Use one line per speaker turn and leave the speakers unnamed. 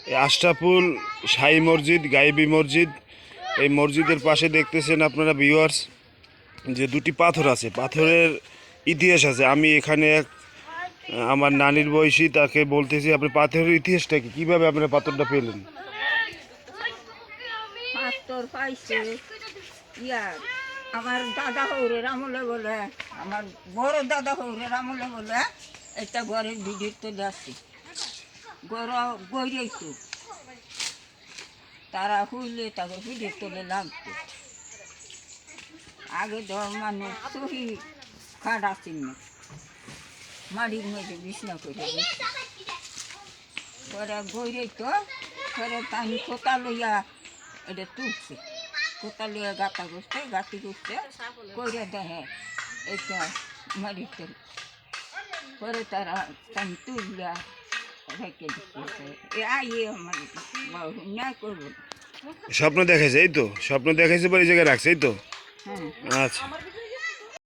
এই আশরাফুল শাহী মসজিদ, গায়েবী মসজিদ। এই মসজিদের পাশে দেখতেছেন আপনারা ভিউয়ার্স যে দুটি পাথর আছে, পাথরের ইতিহাস আছে। আমি এখানে আমার নানির বয়সী তাকে বলতেছি, আপনি পাথরের ইতিহাসটা কি, কীভাবে আপনারা পাথরটা পেলেন?
পাথর পাইছে ইয়া আমার দাদা হৌরের আমলে বলে, আমার বড় দাদা হৌরের আমলে বলে একটা ঘরের ভিডিও তুলে আসছি, গড় গড়িয়েছে তারা হইলে তাদের ভিডিও তুলে লাগতো। আগে ধর মানুষ সহি খাট আসেন না, মাটির মধ্যে বিছনা করে পরে গড়িয়েতো, পরে তাই কোথা লইয়া এটা তুলছে, কোথা লইয়া গাঁথা করছে, গাঁতি করছে করে দেখে এটা মাটির তেল। পরে তারা তাই তুলিয়া রেখে দিচ্ছে। আইয়ে আমার বাবু ন্যায় করবো।
স্বপ্ন দেখাইছে, এই তো স্বপ্ন দেখাইছে পরে এই জায়গায় রাখছে, এই তো।
হ্যাঁ।
আচ্ছা।